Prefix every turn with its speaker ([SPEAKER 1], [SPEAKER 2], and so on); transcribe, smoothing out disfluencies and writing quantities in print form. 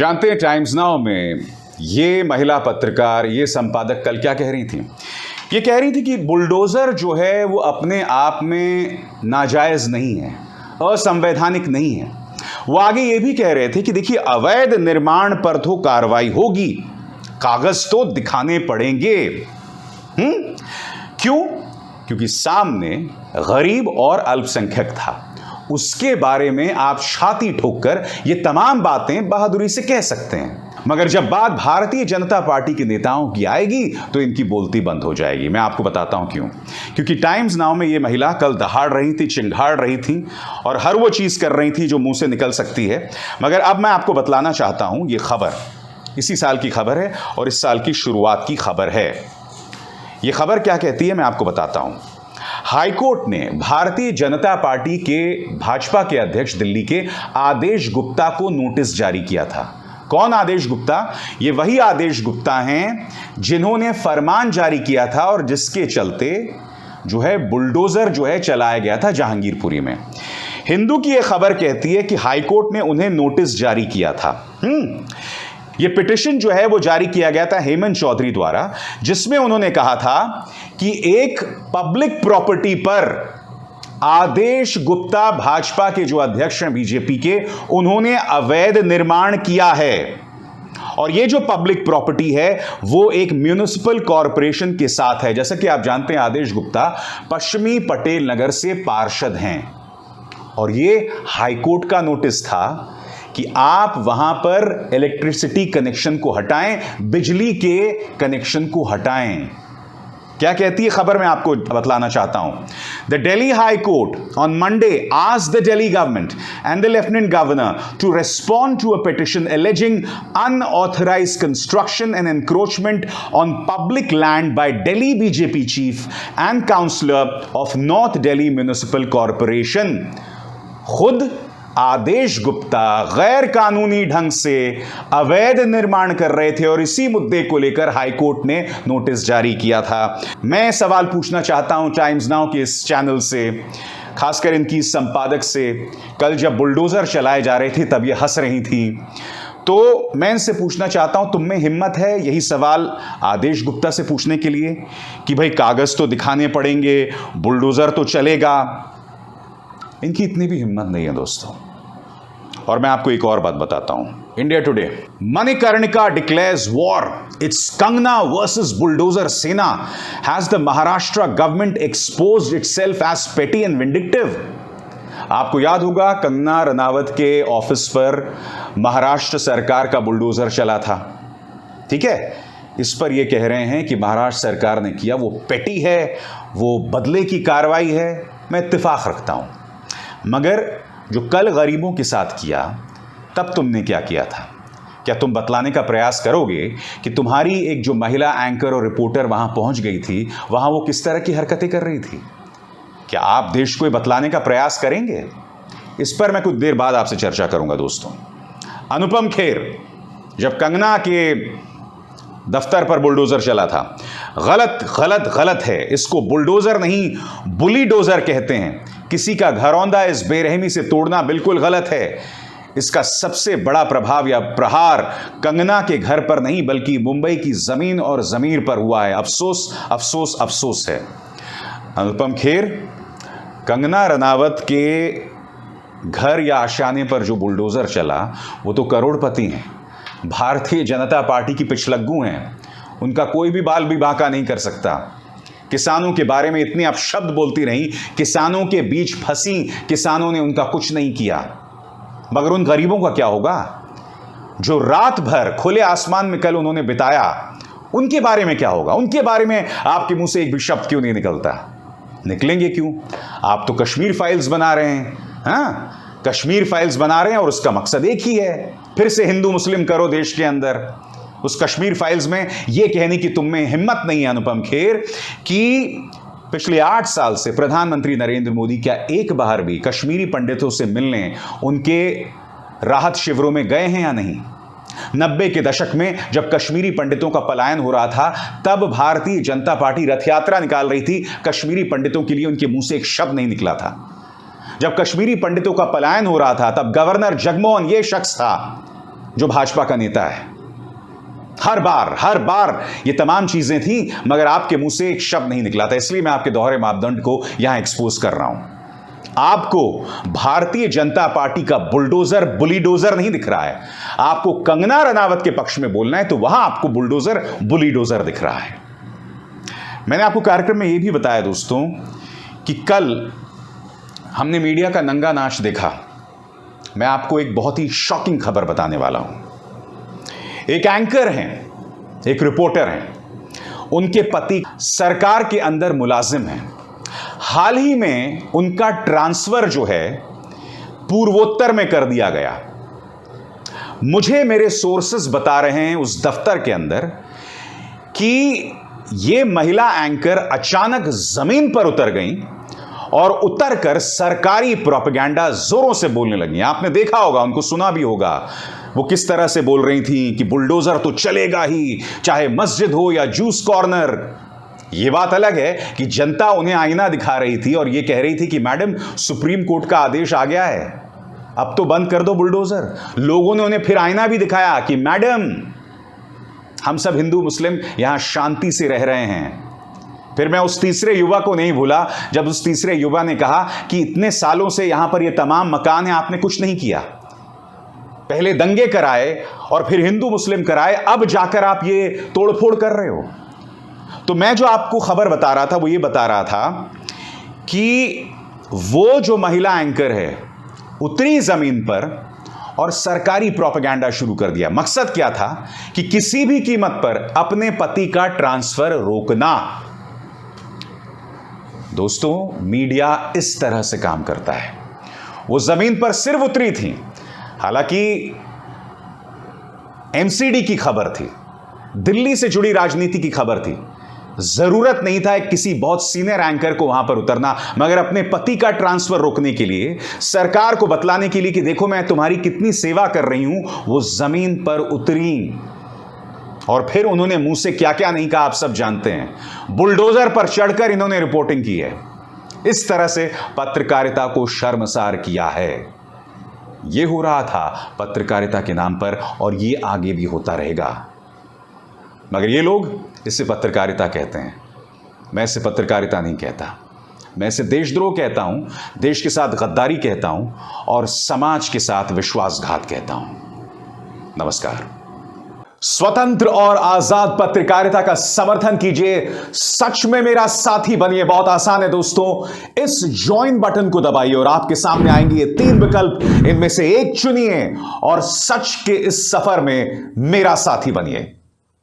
[SPEAKER 1] जानते हैं times now में ये महिला पत्रकार, ये संपादक कल क्या कह रही थी? ये कह रही थी कि बुलडोजर जो है वो अपने आप में नाजायज नहीं है, असंवैधानिक नहीं है। वो आगे ये भी कह रहे थे कि देखिए, अवैध निर्माण पर तो कार्रवाई होगी, कागज तो दिखाने पड़ेंगे। क्यों? क्योंकि सामने गरीब और अल्पसंख्यक था, उसके बारे में आप छाती ठोककर ये तमाम बातें बहादुरी से कह सकते हैं। मगर जब बात भारतीय जनता पार्टी के नेताओं की आएगी तो इनकी बोलती बंद हो जाएगी। मैं आपको बताता हूं क्यों। क्योंकि टाइम्स नाउ में ये महिला कल दहाड़ रही थी, चिंघाड़ रही थी और हर वो चीज कर रही थी जो मुंह से निकल सकती है। मगर अब मैं आपको बतलाना चाहता हूं, ये खबर इसी साल की खबर है और इस साल की शुरुआत की खबर है। ये खबर क्या कहती है, मैं आपको बताता हूं। हाईकोर्ट ने भारतीय जनता पार्टी के भाजपा के अध्यक्ष दिल्ली के आदेश गुप्ता को नोटिस जारी किया था। कौन आदेश गुप्ता? ये वही आदेश गुप्ता हैं जिन्होंने फरमान जारी किया था और जिसके चलते जो है बुलडोजर जो है चलाया गया था जहांगीरपुरी में। हिंदू की यह खबर कहती है कि हाईकोर्ट ने उन्हें नोटिस जारी किया था। ये पिटिशन जो है वो जारी किया गया था हेमंत चौधरी द्वारा, जिसमें उन्होंने कहा था कि एक पब्लिक प्रॉपर्टी पर आदेश गुप्ता, भाजपा के जो अध्यक्ष हैं बीजेपी के, उन्होंने अवैध निर्माण किया है। और ये जो पब्लिक प्रॉपर्टी है वो एक म्युनिसिपल कॉरपोरेशन के साथ है। जैसा कि आप जानते हैं, आदेश गुप्ता पश्चिमी पटेल नगर से पार्षद हैं और ये हाईकोर्ट का नोटिस था कि आप वहां पर इलेक्ट्रिसिटी कनेक्शन को हटाएं, बिजली के कनेक्शन को हटाएं। क्या कहती है खबर, मैं आपको बतलाना चाहता हूं। The Delhi high court on Monday asked the Delhi government and the lieutenant governor to respond to a petition alleging unauthorised construction and encroachment on public land by Delhi BJP chief and councillor of north Delhi municipal corporation. खुद आदेश गुप्ता गैर कानूनी ढंग से अवैध निर्माण कर रहे थे और इसी मुद्दे को लेकर हाईकोर्ट ने नोटिस जारी किया था। मैं सवाल पूछना चाहता हूं टाइम्स नाउ के इस चैनल से, खासकर इनकी संपादक से। कल जब बुलडोजर चलाए जा रहे थे तब ये हंस रही थी, तो मैं इनसे पूछना चाहता हूं, तुम में हिम्मत है यही सवाल आदेश गुप्ता से पूछने के लिए कि भाई कागज तो दिखाने पड़ेंगे, बुलडोजर तो चलेगा? इनकी इतनी भी हिम्मत नहीं है दोस्तों। और मैं आपको एक और बात बताता हूं। India today, Manikarnika declares war, it's Kangana versus bulldozer Sena, has the Maharashtra government exposed itself as petty and vindictive. आपको याद होगा, कंगना रनावत के ऑफिस पर महाराष्ट्र सरकार का बुलडोजर चला था, ठीक है? इस पर यह कह रहे हैं कि महाराष्ट्र सरकार ने किया, वो पेटी है, वो बदले की कार्रवाई है। मैं इत्तेफाक रखता हूं, मगर जो कल गरीबों के साथ किया, तब तुमने क्या किया था? क्या तुम बतलाने का प्रयास करोगे कि तुम्हारी एक जो महिला एंकर और रिपोर्टर वहां पहुंच गई थी, वहां वो किस तरह की हरकतें कर रही थी? क्या आप देश को बतलाने का प्रयास करेंगे? इस पर मैं कुछ देर बाद आपसे चर्चा करूंगा दोस्तों। अनुपम खेर, जब कंगना के दफ्तर पर बुलडोजर चला था, गलत गलत गलत है, इसको बुलडोजर नहीं बुलीडोजर कहते हैं। किसी का घरौंदा इस बेरहमी से तोड़ना बिल्कुल गलत है। इसका सबसे बड़ा प्रभाव या प्रहार कंगना के घर पर नहीं बल्कि मुंबई की जमीन और जमीर पर हुआ है। अफसोस अफसोस अफसोस है। अनुपम खेर, कंगना रनावत के घर या आशियाने पर जो बुलडोजर चला वो तो करोड़पति हैं, भारतीय जनता पार्टी की पिछलग्गू हैं, उनका कोई भी बाल भी बांका नहीं कर सकता। किसानों के बारे में इतने अपशब्द बोलती रही, किसानों के बीच फंसी, किसानों ने उनका कुछ नहीं किया। मगर उन गरीबों का क्या होगा जो रात भर खुले आसमान में कल उन्होंने बिताया? उनके बारे में क्या होगा? उनके बारे में आपके मुंह से एक भी शब्द क्यों नहीं निकलता? निकलेंगे क्यों? आप तो कश्मीर फाइल्स बना रहे हैं। हाँ, कश्मीर फाइल्स बना रहे हैं और उसका मकसद एक ही है, फिर से हिंदू मुस्लिम करो देश के अंदर। उस कश्मीर फाइल्स में यह कहने की तुम में हिम्मत नहीं है अनुपम खेर कि पिछले 8 साल से प्रधानमंत्री नरेंद्र मोदी क्या एक बार भी कश्मीरी पंडितों से मिलने उनके राहत शिविरों में गए हैं या नहीं? 90 के दशक में जब कश्मीरी पंडितों का पलायन हो रहा था, तब भारतीय जनता पार्टी रथ यात्रा निकाल रही थी, कश्मीरी पंडितों के लिए उनके मुंह से एक शब्द नहीं निकला था। जब कश्मीरी पंडितों का पलायन हो रहा था, तब गवर्नर जगमोहन ये शख्स था जो भाजपा का नेता है। हर बार ये तमाम चीजें थी, मगर आपके मुंह से एक शब्द नहीं निकला था। इसलिए मैं आपके दोहरे मापदंड को यहां एक्सपोज कर रहा हूं। आपको भारतीय जनता पार्टी का बुलडोजर बुलीडोजर नहीं दिख रहा है। आपको कंगना रनावत के पक्ष में बोलना है तो वहां आपको बुलडोजर बुलीडोजर दिख रहा है। मैंने आपको कार्यक्रम में यह भी बताया दोस्तों कि कल हमने मीडिया का नंगा नाच देखा। मैं आपको एक बहुत ही शॉकिंग खबर बताने वाला हूं। एक एंकर हैं, एक रिपोर्टर हैं, उनके पति सरकार के अंदर मुलाजिम हैं। हाल ही में उनका ट्रांसफर जो है पूर्वोत्तर में कर दिया गया। मुझे मेरे सोर्सेस बता रहे हैं उस दफ्तर के अंदर कि ये महिला एंकर अचानक जमीन पर उतर गई और उतरकर सरकारी प्रोपेगेंडा जोरों से बोलने लगी। आपने देखा होगा, उनको सुना भी होगा, वो किस तरह से बोल रही थी कि बुलडोजर तो चलेगा ही, चाहे मस्जिद हो या जूस कॉर्नर। ये बात अलग है कि जनता उन्हें आईना दिखा रही थी और ये कह रही थी कि मैडम सुप्रीम कोर्ट का आदेश आ गया है, अब तो बंद कर दो बुलडोजर। लोगों ने उन्हें फिर आईना भी दिखाया कि मैडम हम सब हिंदू मुस्लिम यहां शांति से रह रहे हैं। फिर मैं उस तीसरे युवा को नहीं भूला जब उस तीसरे युवा ने कहा कि इतने सालों से यहां पर ये तमाम मकान है, आपने कुछ नहीं किया। पहले दंगे कराए और फिर हिंदू मुस्लिम कराए, अब जाकर आप ये तोड़फोड़ कर रहे हो। तो मैं जो आपको खबर बता रहा था वो ये बता रहा था कि वो जो महिला एंकर है उतरी जमीन पर और सरकारी प्रोपेगेंडा शुरू कर दिया। मकसद क्या था कि किसी भी कीमत पर अपने पति का ट्रांसफर रोकना। दोस्तों, मीडिया इस तरह से काम करता है। वो जमीन पर सिर्फ उतरी थी, हालांकि एमसीडी की खबर थी, दिल्ली से जुड़ी राजनीति की खबर थी। जरूरत नहीं था किसी बहुत सीनियर एंकर को वहां पर उतरना, मगर अपने पति का ट्रांसफर रोकने के लिए, सरकार को बतलाने के लिए कि देखो मैं तुम्हारी कितनी सेवा कर रही हूं, वो जमीन पर उतरी। और फिर उन्होंने मुंह से क्या क्या नहीं कहा आप सब जानते हैं। बुलडोजर पर चढ़कर इन्होंने रिपोर्टिंग की है। इस तरह से पत्रकारिता को शर्मसार किया है। यह हो रहा था पत्रकारिता के नाम पर और यह आगे भी होता रहेगा। मगर ये लोग इसे पत्रकारिता कहते हैं। मैं इसे पत्रकारिता नहीं कहता, मैं इसे देशद्रोह कहता हूं, देश के साथ गद्दारी कहता हूं और समाज के साथ विश्वासघात कहता हूं। नमस्कार। स्वतंत्र और आजाद पत्रकारिता का समर्थन कीजिए, सच में मेरा साथी बनिए। बहुत आसान है दोस्तों, इस ज्वाइन बटन को दबाइए और आपके सामने आएंगे ये 3 विकल्प, इनमें से एक चुनिए और सच के इस सफर में मेरा साथी बनिए।